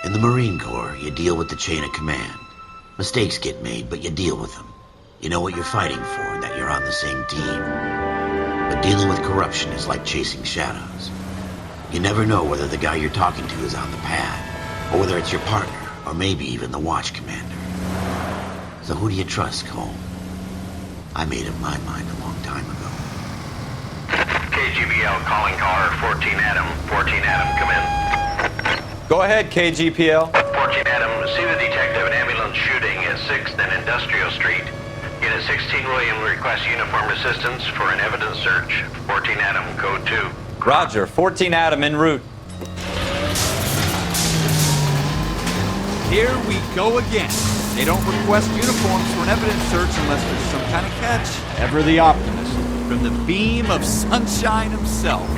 In the Marine Corps, you deal with the chain of command. Mistakes get made, but you deal with them. You know what you're fighting for, and that you're on the same team. But dealing with corruption is like chasing shadows. You never know whether the guy you're talking to is on the pad, or whether it's your partner, or maybe even the watch commander. So who do you trust, Cole? I made up my mind a long time ago. KGBL calling caller 14 Adam. 14 Adam, come in. Go ahead, KGPL. 14 Adam, see the detective, an ambulance shooting at 6th and Industrial Street. Unit 16 William requests uniform assistance for an evidence search. 14 Adam, code 2. Roger, 14 Adam en route. Here we go again. They don't request uniforms for an evidence search unless there's some kind of catch. Ever the optimist, from the beam of sunshine himself.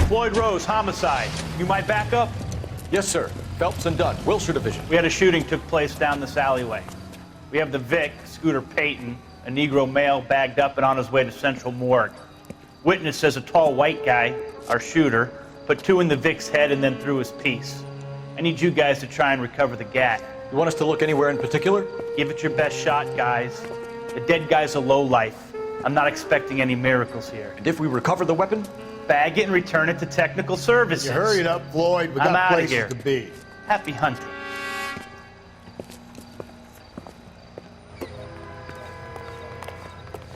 Floyd Rose, homicide. You might back up? Yes, sir. Phelps and Dunn, Wilshire Division. We had a shooting took place down this alleyway. We have the Vic, Scooter Payton, a Negro male bagged up and on his way to Central Morgue. Witness says a tall white guy, our shooter, put 2 in the Vic's head and then threw his piece. I need you guys to try and recover the gat. You want us to look anywhere in particular? Give it your best shot, guys. The dead guy's a lowlife. I'm not expecting any miracles here. And if we recover the weapon? Bag it and return it to technical services. You hurry it up, Floyd. We I'm got outta places here. to be. Happy hunting.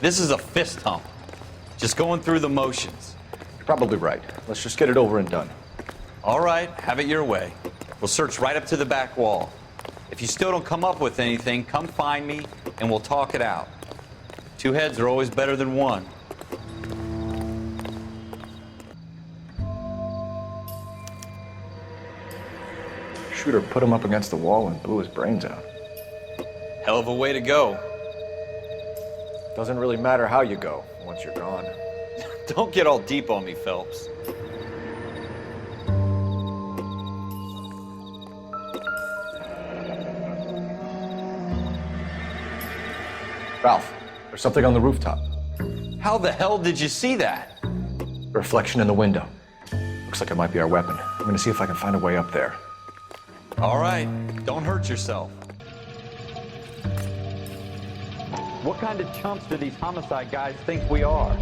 This is a fist hump. Just going through the motions. You're probably right. Let's just get it over and done. All right, have it your way. We'll search right up to the back wall. If you still don't come up with anything, come find me and we'll talk it out. 2 heads are always better than 1. Shooter put him up against the wall and blew his brains out. Hell of a way to go. Doesn't really matter how you go once you're gone. Don't get all deep on me, Phelps. Ralph, there's something on the rooftop. How the hell did you see that? Reflection in the window. Looks like it might be our weapon. I'm gonna see if I can find a way up there. All right, don't hurt yourself. What kind of chumps do these homicide guys think we are?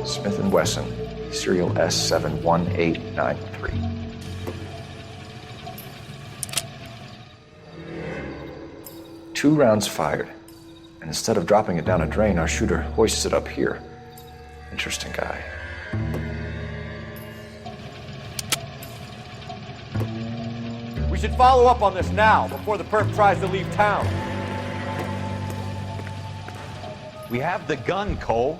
Smith & Wesson, serial S71893. Two rounds fired, and instead of dropping it down a drain, our shooter hoists it up here. Interesting guy. We should follow up on this now, before the perp tries to leave town. We have the gun, Cole.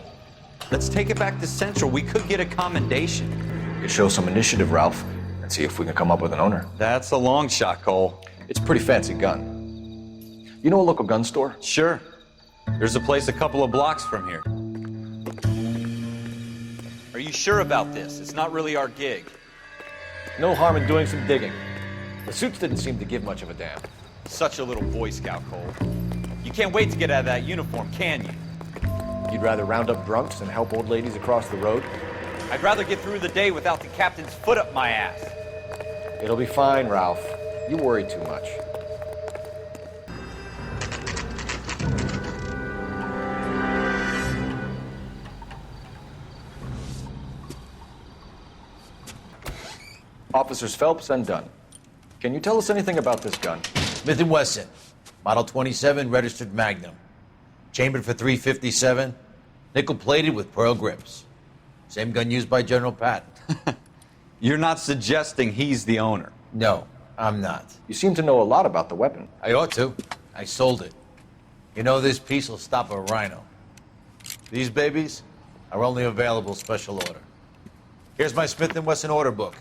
Let's take it back to Central. We could get a commendation. We could show some initiative, Ralph, and see if we can come up with an owner. That's a long shot, Cole. It's a pretty fancy gun. You know a local gun store? Sure. There's a place a couple of blocks from here. Are you sure about this? It's not really our gig. No harm in doing some digging. The suits didn't seem to give much of a damn. Such a little Boy Scout, Cole. You can't wait to get out of that uniform, can you? You'd rather round up drunks than help old ladies across the road? I'd rather get through the day without the captain's foot up my ass. It'll be fine, Ralph. You worry too much. Officers Phelps and Dunn. Can you tell us anything about this gun? Smith & Wesson, Model 27, registered Magnum. Chambered for .357, nickel-plated with pearl grips. Same gun used by General Patton. You're not suggesting he's the owner? No, I'm not. You seem to know a lot about the weapon. I ought to. I sold it. You know, this piece will stop a rhino. These babies are only available special order. Here's my Smith & Wesson order book.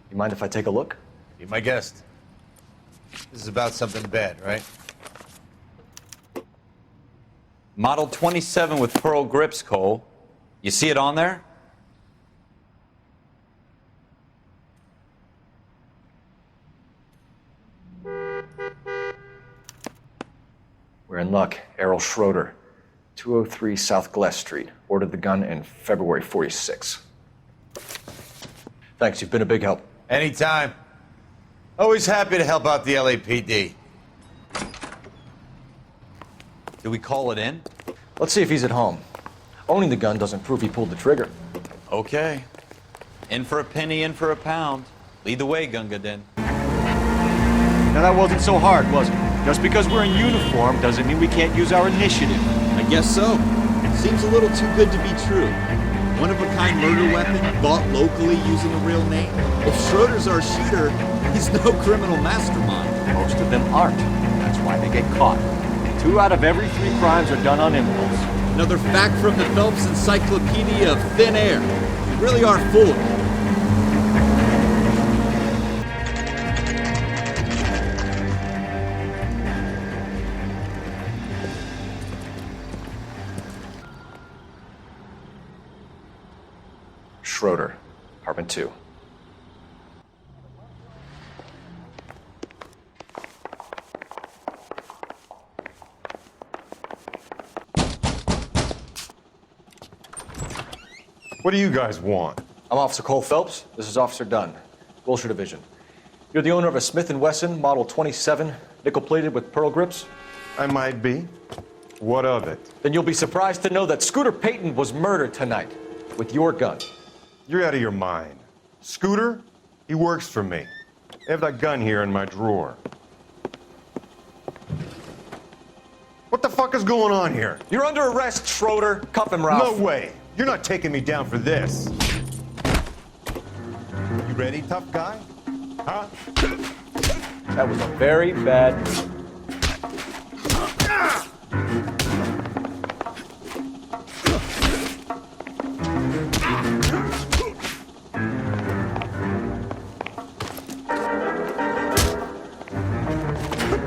You mind if I take a look? Be my guest. This is about something bad, right? Model 27 with pearl grips, Cole. You see it on there? We're in luck. Errol Schroeder, 203 South Glass Street. Ordered the gun in February 46. Thanks, you've been a big help. Anytime. Always happy to help out the LAPD. Do we call it in? Let's see if he's at home. Owning the gun doesn't prove he pulled the trigger. Okay. In for a penny, in for a pound. Lead the way, Gunga Din. Now that wasn't so hard, was it? Just because we're in uniform doesn't mean we can't use our initiative. I guess so. Seems a little too good to be true. One-of-a-kind murder weapon bought locally using a real name. If Schroeder's our shooter, he's no criminal mastermind. Most of them aren't. That's why they get caught. 2 out of every 3 crimes are done on impulse. Another fact from the Phelps Encyclopedia of Thin Air. You really are full of it. Schroeder, apartment 2. What do you guys want? I'm Officer Cole Phelps. This is Officer Dunn, Wilshire Division. You're the owner of a Smith & Wesson Model 27, nickel-plated with pearl grips? I might be. What of it? Then you'll be surprised to know that Scooter Payton was murdered tonight with your gun. You're out of your mind. Scooter? He works for me. I have that gun here in my drawer. What the fuck is going on here? You're under arrest, Schroeder. Cuff him, Ralph. No way. You're not taking me down for this. You ready, tough guy? Huh? That was a very bad move.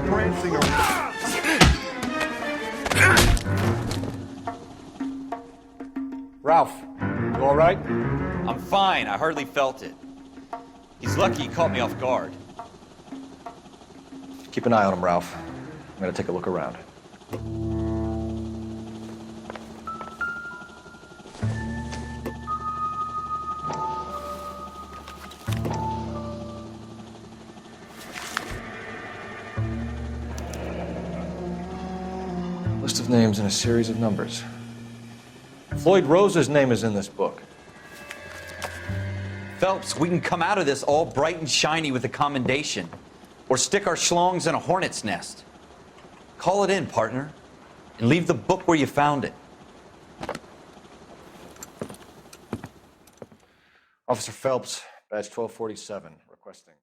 Prancing around. Ralph, you all right? I'm fine. I hardly felt it. He's lucky he caught me off guard. Keep an eye on him, Ralph. I'm gonna take a look around. List of names and a series of numbers. Floyd Rose's name is in this book. Phelps, we can come out of this all bright and shiny with a commendation. Or stick our schlongs in a hornet's nest. Call it in, partner. And leave the book where you found it. Officer Phelps, badge 1247, requesting.